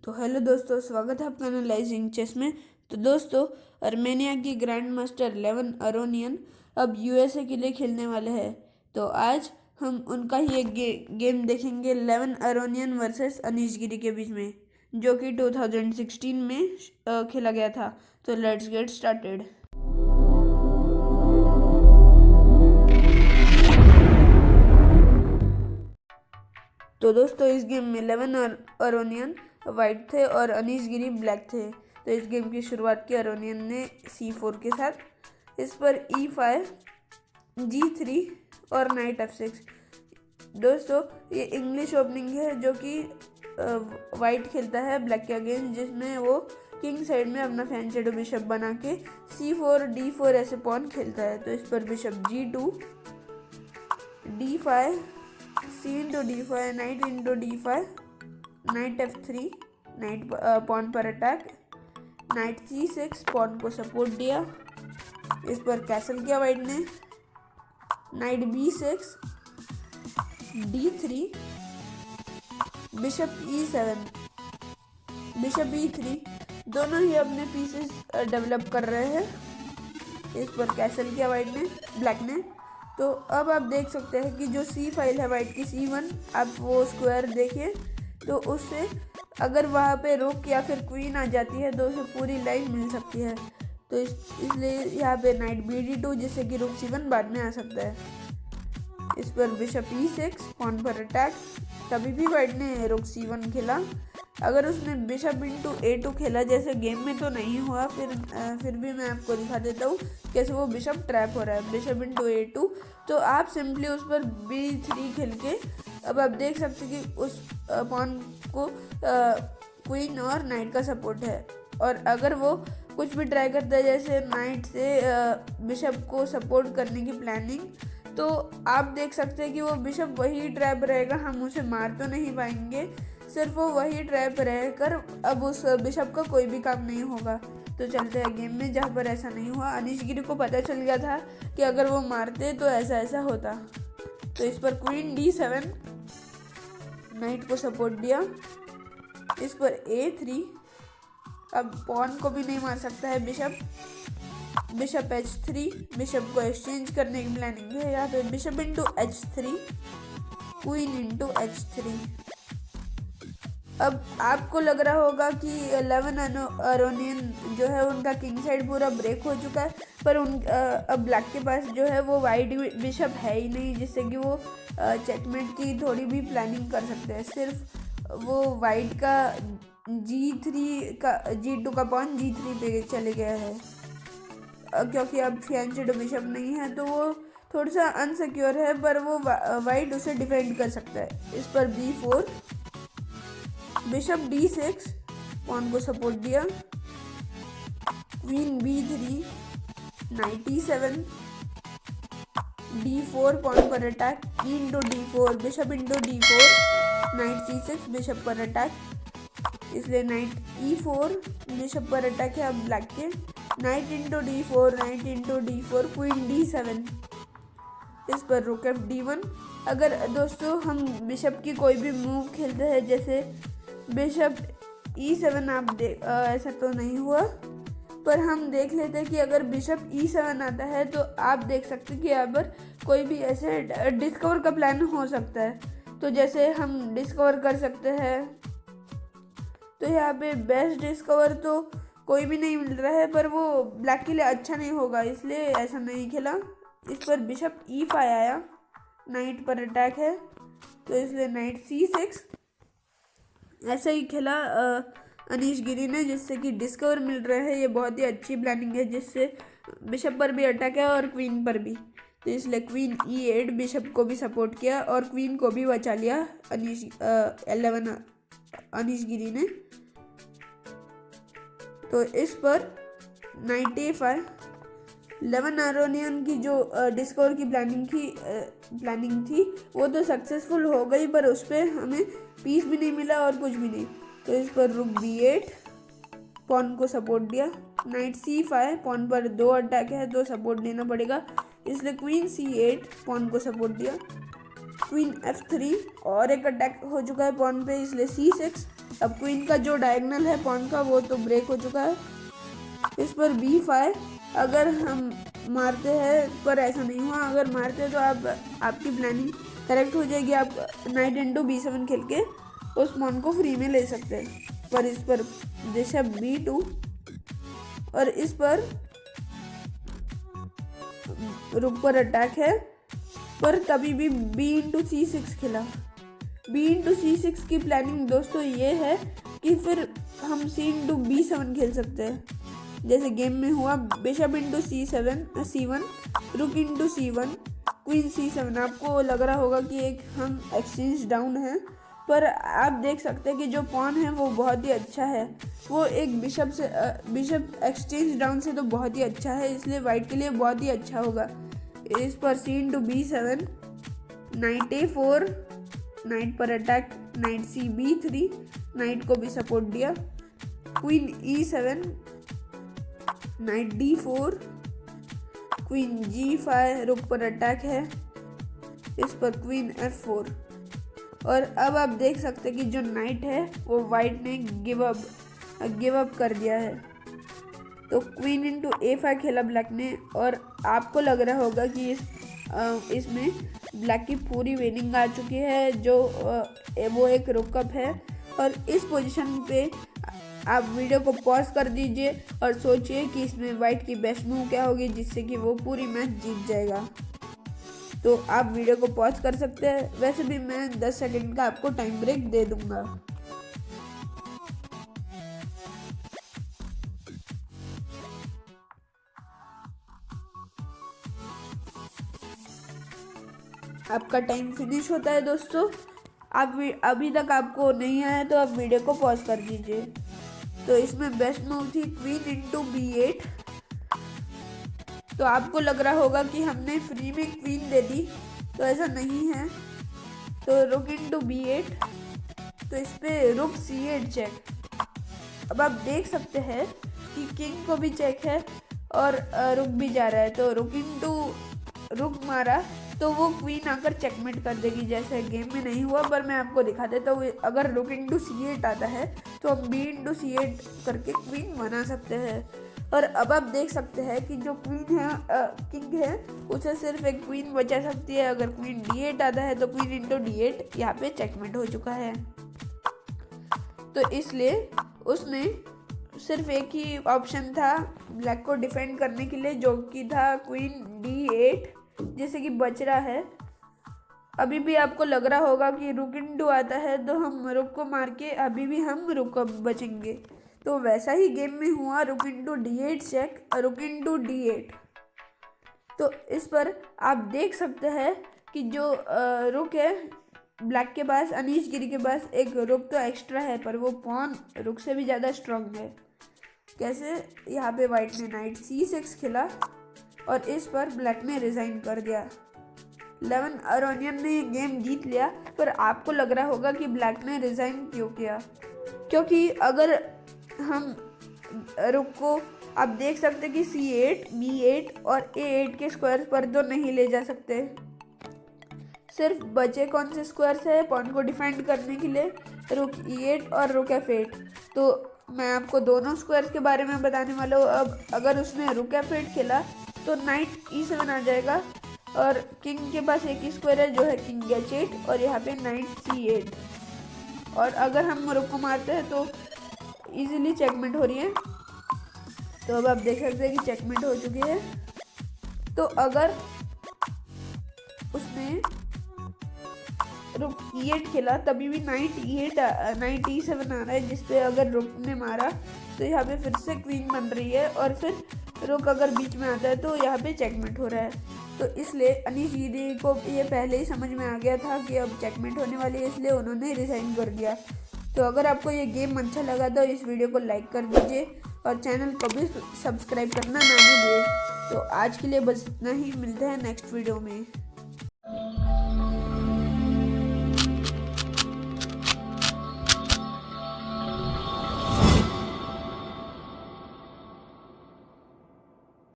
तो हेलो दोस्तों, स्वागत है आपका एनालाइजिंग चेस में। तो दोस्तों, अर्मेनिया की ग्रैंड मास्टर लेवन अरोनियन अब यूएसए के लिए खेलने वाले हैं। तो आज हम उनका ही एक गेम देखेंगे, लेवन अरोनियन वर्सेस अनीश गिरी के बीच में, जो कि 2016 में खेला गया था। तो लेट्स गेट स्टार्टेड। तो दोस्तों, इस गेम में लेवन अरोनियन वाइट थे और अनीश गिरी ब्लैक थे। तो इस गेम की शुरुआत की अरोनियन ने C4 के साथ। इस पर E5, G3 और नाइट F6। दोस्तों, ये इंग्लिश ओपनिंग है जो कि वाइट खेलता है ब्लैक के अगेंस्ट, जिसमें वो किंग साइड में अपना फैन बिशप बना के C4, D4 ऐसे पॉन खेलता है। तो इस पर bishop G2, D5, C into D5, knight into D5, knight F3, knight pawn पर अटैक, नाइट C6, पॉन को सपोर्ट दिया। इस पर कैसल किया वाइट ने, night B6, D3, bishop E7, bishop E3। दोनों ही अपने पीसेस डेवलप कर रहे हैं। इस पर कैसल किया वाइट ने, ब्लैक ने। तो अब आप देख सकते हैं कि जो C फाइल है वाइट की C1, आप वो स्क्वायर देखिए, तो उससे अगर वहाँ पे रुक या फिर क्वीन आ जाती है तो उसे पूरी लाइन मिल सकती है। तो इसलिए यहाँ पे नाइट BD2, जिससे कि रुक C1 बाद में आ सकता है। इस पर बिशप E6, पॉन पर अटैक। तभी भी वाइट ने रुक C1 खेला। अगर उसने बिशप इंटू A2 खेला जैसे गेम में तो नहीं हुआ, फिर भी मैं आपको दिखा देता हूँ कैसे वो बिशप ट्रैप हो रहा है। बिशप इंटू A2, तो आप सिंपली उस पर B3 खेल के अब आप देख सकते कि उस पॉन को क्वीन और नाइट का सपोर्ट है। और अगर वो कुछ भी ट्राई करता है जैसे नाइट से बिशप को सपोर्ट करने की प्लानिंग, तो आप देख सकते हैं कि वो बिशप वही ट्रैप रहेगा, हम उसे मार तो नहीं पाएंगे, सिर्फ वो वही ट्रैप रहकर अब उस बिशप का कोई भी काम नहीं होगा। तो चलते हैं गेम में, जहाँ पर ऐसा नहीं हुआ। अनीश गिरी को पता चल गया था कि अगर वो मारते तो ऐसा ऐसा होता। तो इस पर क्वीन D7, नाइट को सपोर्ट दिया। इस पर A3, अब पॉन को भी नहीं मार सकता है बिशप। बिशप H3, बिशप को एक्सचेंज करने की प्लानिंग है। यहाँ पे bishop into H3, queen into H3। अब आपको लग रहा होगा कि लेवन अरोनियन जो है उनका किंग साइड पूरा ब्रेक हो चुका है, पर अब ब्लैक के पास जो है वो वाइट बिशप है ही नहीं, जिससे कि वो चेकमेट की थोड़ी भी प्लानिंग कर सकते हैं। सिर्फ वो वाइट का G2 का पॉन G3 पे चले गया है, क्योंकि अब फैंसेड बिशप नहीं है तो वो थोड़ा सा अनसिक्योर है, पर वो वाइट उसे डिफेंड कर सकता है। इस पर B4, बिशप D6, पॉन को सपोर्ट दिया। Queen B3, knight E7, D4, pawn पर attack, E into D4, bishop into D4, knight C6, bishop पर अटैक। इसलिए नाइट E4, बिशप पर अटैक है अब ब्लैक के। Knight into D4, knight into D4, queen D7। इस पर रुक FD1। अगर दोस्तों हम बिशप की कोई भी मूव खेलते हैं जैसे बिशप E7, आप ऐसा तो नहीं हुआ, पर हम देख लेते हैं कि अगर बिशप E7 आता है तो आप देख सकते हैं कि यहाँ पर कोई भी ऐसे डिस्कवर का प्लान हो सकता है। तो जैसे हम डिस्कवर कर सकते हैं, तो यहाँ पे बेस्ट डिस्कवर तो कोई भी नहीं मिल रहा है, पर वो ब्लैक के लिए अच्छा नहीं होगा, इसलिए ऐसा नहीं खेला। इस पर बिशप E5 आया, नाइट पर अटैक है, तो इसलिए नाइट C6 ऐसे ही खेला अनीश गिरी ने, जिससे कि डिस्कवर मिल रहे हैं। ये बहुत ही अच्छी प्लानिंग है, जिससे बिशप पर भी अटैक है और क्वीन पर भी। तो इसलिए क्वीन E8, बिशप को भी सपोर्ट किया और क्वीन को भी बचा लिया अनीश गिरी ने। तो इस पर नाइट A5, लेवन अरोनियन की जो डिस्कवर की प्लानिंग थी वो तो सक्सेसफुल हो गई, पर उस पर हमें पीस भी नहीं मिला और कुछ भी नहीं। तो इस पर रुक B8, पॉन को सपोर्ट दिया। नाइट C5, पॉन पर 2 अटैक है तो सपोर्ट देना पड़ेगा, इसलिए क्वीन C8, पॉन को सपोर्ट दिया। क्वीन F3, और एक अटैक हो चुका है पॉन पे, इसलिए C6, अब क्वीन का जो डायगोनल है पॉन का वो तो ब्रेक हो चुका है। इस पर B5 अगर हम मारते हैं, पर ऐसा नहीं हुआ। अगर मारते हैं तो आपकी प्लानिंग करेक्ट हो जाएगी। आप नाइट इंटू B7 खेल के उस पॉन को फ्री में ले सकते हैं। पर इस पर बिशप B2 और इस पर रुक पर अटैक है, पर तभी भी B इंटू C6 खेला। B इंटू C6 की प्लानिंग दोस्तों ये है कि फिर हम C इंटू B7 खेल सकते हैं। जैसे गेम में हुआ बिशप इंटू C1, रुक इंटू C1, क्वीन C7। आपको लग रहा होगा कि एक हम एक्सचेंज डाउन है, पर आप देख सकते हैं कि जो पॉन है वो बहुत ही अच्छा है। वो एक बिशप एक्सचेंज डाउन से तो बहुत ही अच्छा है, इसलिए वाइट के लिए बहुत ही अच्छा होगा। इस पर C into B7, knight A4, knight पर attack, knight C B3, knight को भी सपोर्ट दिया, queen E7, night D4, queen G5, रुक पर अटैक है, इस पर क्वीन F4। और अब आप देख सकते हैं कि जो नाइट है वो वाइट ने गिव अप कर दिया है। तो क्वीन इंटू A5 खेला ब्लैक ने, और आपको लग रहा होगा कि इसमें ब्लैक की पूरी विनिंग आ चुकी है, जो वो एक रुकअप है। और इस पोजीशन पे आप वीडियो को पॉज कर दीजिए और सोचिए कि इसमें वाइट की बेस्ट मूव क्या होगी जिससे कि वो पूरी मैच जीत जाएगा। तो आप वीडियो को पॉज कर सकते हैं। वैसे भी मैं 10 सेकंड का आपको टाइम ब्रेक दे दूंगा। आपका टाइम फिनिश होता है दोस्तों। आप अभी तक आपको नहीं आया तो आप वीडियो को पॉज कर दीजिए। तो इसमें बेस्ट मूव थी क्वीन इंटू B8। तो आपको लग रहा होगा कि हमने फ्री में क्वीन दे दी, तो ऐसा नहीं है। तो रुक इंटू B8, तो इस पे रुक C8 चेक। अब आप देख सकते हैं कि किंग को भी चेक है और रुक भी जा रहा है। तो रुक मारा तो वो क्वीन आकर चेकमेट कर देगी, जैसे गेम में नहीं हुआ, पर मैं आपको दिखा देता हूँ। अगर रुक इंटू C8 आता है तो हम B इंटू C8 करके क्वीन बना सकते हैं। और अब आप देख सकते हैं कि जो क्वीन है किंग है उसे सिर्फ एक क्वीन बचा सकती है। अगर क्वीन D8 आता है तो क्वीन इंटू D8 यहाँ पे चेकमेट हो चुका है। तो इसलिए उसने सिर्फ एक ही ऑप्शन था ब्लैक को डिफेंड करने के लिए, जो कि था क्वीन D8, जैसे कि बच रहा है। अभी भी आपको लग रहा होगा कि रुक इंटू आता है तो हम रुक को मार के अभी भी हम रुक बचेंगे। तो वैसा ही गेम में हुआ, रुक इंटू D8 चेक, रुक इंटू D8। तो इस पर आप देख सकते हैं कि जो रुक है ब्लैक के पास, अनीश गिरी के पास एक रुक तो एक्स्ट्रा है, पर वो पॉन रुक से भी ज़्यादा स्ट्रांग है। कैसे? यहाँ पे वाइट ने नाइट C6 खेला और इस पर ब्लैक ने रिज़ाइन कर दिया। 11 अरोनियन ने गेम जीत लिया। पर आपको लग रहा होगा कि ब्लैक ने रिज़ाइन क्यों किया, क्योंकि अगर हम रुक को आप देख सकते कि C8, B8 और A8 के स्क्वायर्स पर तो नहीं ले जा सकते। सिर्फ बचे कौन से स्क्वायर्स है पॉन को डिफेंड करने के लिए? रुक E8 और रुक F8। तो मैं आपको दोनों स्क्वायर्स के बारे में बताने वाला हूँ। अब अगर उसने रुक F8 खेला तो नाइट E7 आ जाएगा, और किंग के पास एक ही स्क्वायर है जो है किंग H8, और यहाँ पे नाइट C8। और अगर हम रुक को मारते हैं तो इजीली चेकमेट हो रही है। तो अब आप देख सकते हैं कि चेकमेट हो चुकी है। तो अगर उसने रुक E8 खेला तभी भी नाइट E7 आ रहा है, जिसपे अगर रुक ने मारा तो यहाँ पे फिर से क्वीन बन रही है, और फिर रुक अगर बीच में आता है तो यहाँ पे चेकमेट हो रहा है। तो इसलिए अनीश गिरी को ये पहले ही समझ में आ गया था कि अब चेकमेट होने वाली है, इसलिए उन्होंने रिज़ाइन कर दिया। तो अगर आपको ये गेम अच्छा लगा तो इस वीडियो को लाइक कर दीजिए और चैनल को भी सब्सक्राइब करना ना भूलिए। तो आज के लिए बस इतना ही, मिलते हैं नेक्स्ट वीडियो में।